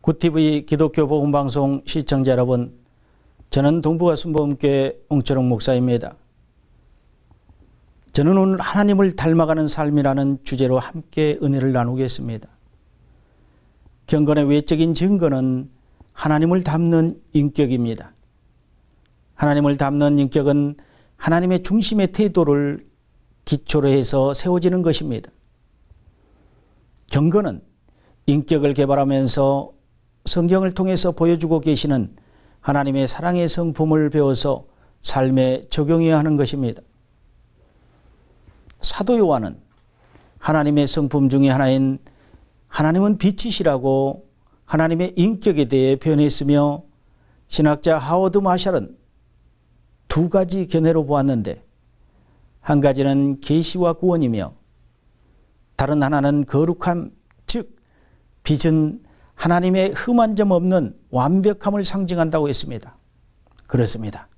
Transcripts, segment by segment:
굿TV 기독교 복음방송 시청자 여러분, 저는 동부가 순복음교회 옹철웅 목사입니다. 저는 오늘 하나님을 닮아가는 삶이라는 주제로 함께 은혜를 나누겠습니다. 경건의 외적인 증거는 하나님을 닮는 인격입니다. 하나님을 닮는 인격은 하나님의 중심의 태도를 기초로 해서 세워지는 것입니다. 경건은 인격을 개발하면서 성경을 통해서 보여주고 계시는 하나님의 사랑의 성품을 배워서 삶에 적용해야 하는 것입니다. 사도 요한은 하나님의 성품 중에 하나인 하나님은 빛이시라고 하나님의 인격에 대해 표현했으며, 신학자 하워드 마샬은 두 가지 견해로 보았는데, 한 가지는 계시와 구원이며 다른 하나는 거룩함, 즉 빛은 하나님의 흠한 점 없는 완벽함을 상징한다고 했습니다. 그렇습니다.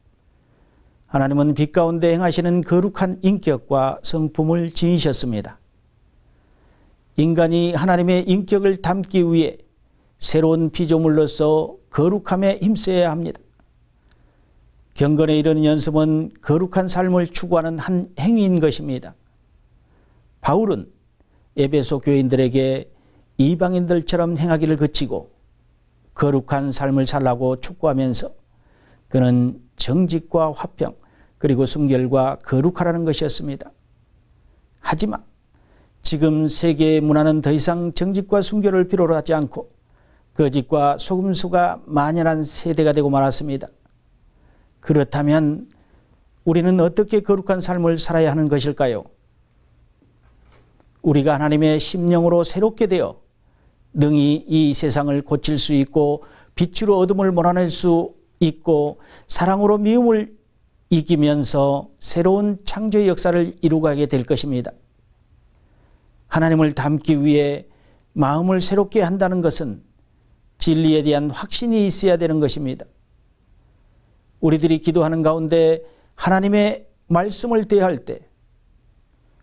하나님은 빛 가운데 행하시는 거룩한 인격과 성품을 지니셨습니다. 인간이 하나님의 인격을 담기 위해 새로운 피조물로서 거룩함에 힘써야 합니다. 경건에 이르는 연습은 거룩한 삶을 추구하는 한 행위인 것입니다. 바울은 에베소 교인들에게 이방인들처럼 행하기를 그치고 거룩한 삶을 살라고 촉구하면서 그는 정직과 화평 그리고 순결과 거룩하라는 것이었습니다. 하지만 지금 세계의 문화는 더 이상 정직과 순결을 필요로 하지 않고 거짓과 속임수가 만연한 세대가 되고 말았습니다. 그렇다면 우리는 어떻게 거룩한 삶을 살아야 하는 것일까요? 우리가 하나님의 심령으로 새롭게 되어 능히 이 세상을 고칠 수 있고 빛으로 어둠을 몰아낼 수 있고 사랑으로 미움을 이기면서 새로운 창조의 역사를 이루어가게 될 것입니다. 하나님을 닮기 위해 마음을 새롭게 한다는 것은 진리에 대한 확신이 있어야 되는 것입니다. 우리들이 기도하는 가운데 하나님의 말씀을 대할 때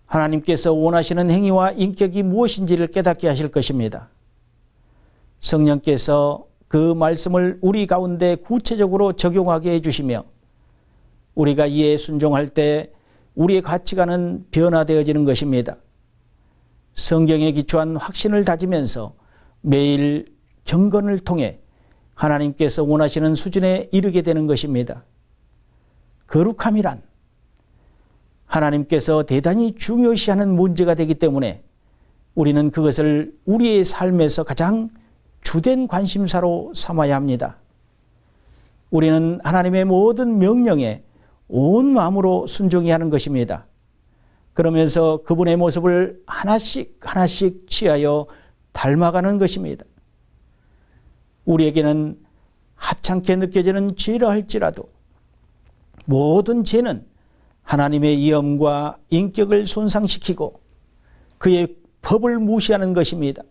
하나님께서 원하시는 행위와 인격이 무엇인지를 깨닫게 하실 것입니다. 성령께서 그 말씀을 우리 가운데 구체적으로 적용하게 해주시며 우리가 이에 순종할 때 우리의 가치관은 변화되어지는 것입니다. 성경에 기초한 확신을 다지면서 매일 경건을 통해 하나님께서 원하시는 수준에 이르게 되는 것입니다. 거룩함이란 하나님께서 대단히 중요시하는 문제가 되기 때문에 우리는 그것을 우리의 삶에서 가장 주된 관심사로 삼아야 합니다. 우리는 하나님의 모든 명령에 온 마음으로 순종해야 하는 것입니다. 그러면서 그분의 모습을 하나씩 취하여 닮아가는 것입니다. 우리에게는 하찮게 느껴지는 죄라 할지라도 모든 죄는 하나님의 위엄과 인격을 손상시키고 그의 법을 무시하는 것입니다.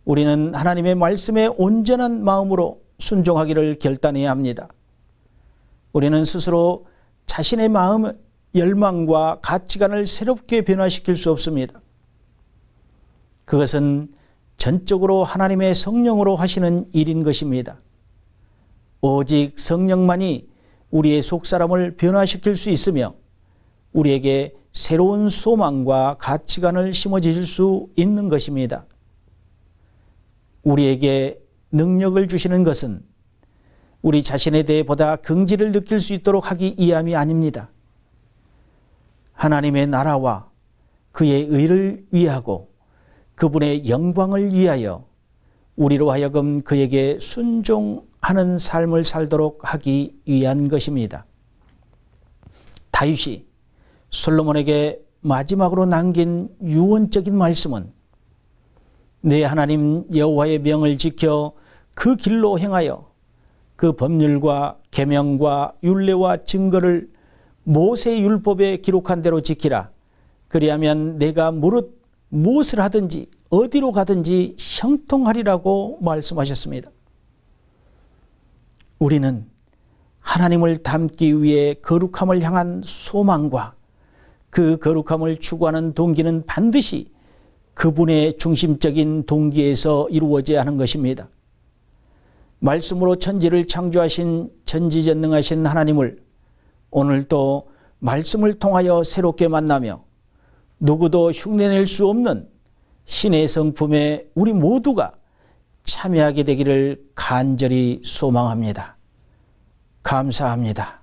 우리는 하나님의 말씀에 온전한 마음으로 순종하기를 결단해야 합니다. 우리는 스스로 자신의 마음, 열망과 가치관을 새롭게 변화시킬 수 없습니다. 그것은 전적으로 하나님의 성령으로 하시는 일인 것입니다. 오직 성령만이 우리의 속사람을 변화시킬 수 있으며 우리에게 새로운 소망과 가치관을 심어주실 수 있는 것입니다. 우리에게 능력을 주시는 것은 우리 자신에 대해 보다 긍지를 느낄 수 있도록 하기 위함이 아닙니다. 하나님의 나라와 그의 의를 위하고 그분의 영광을 위하여 우리로 하여금 그에게 순종하는 삶을 살도록 하기 위한 것입니다. 다윗이 솔로몬에게 마지막으로 남긴 유언적인 말씀은 내 하나님 여호와의 명을 지켜 그 길로 행하여 그 법률과 계명과 율례와 증거를 모세의 율법에 기록한 대로 지키라. 그리하면 내가 무릇 무엇을 하든지 어디로 가든지 형통하리라고 말씀하셨습니다. 우리는 하나님을 닮기 위해 거룩함을 향한 소망과 그 거룩함을 추구하는 동기는 반드시 그분의 중심적인 동기에서 이루어져야 하는 것입니다. 말씀으로 천지를 창조하신 전지전능하신 하나님을 오늘 또 말씀을 통하여 새롭게 만나며 누구도 흉내낼 수 없는 신의 성품에 우리 모두가 참여하게 되기를 간절히 소망합니다. 감사합니다.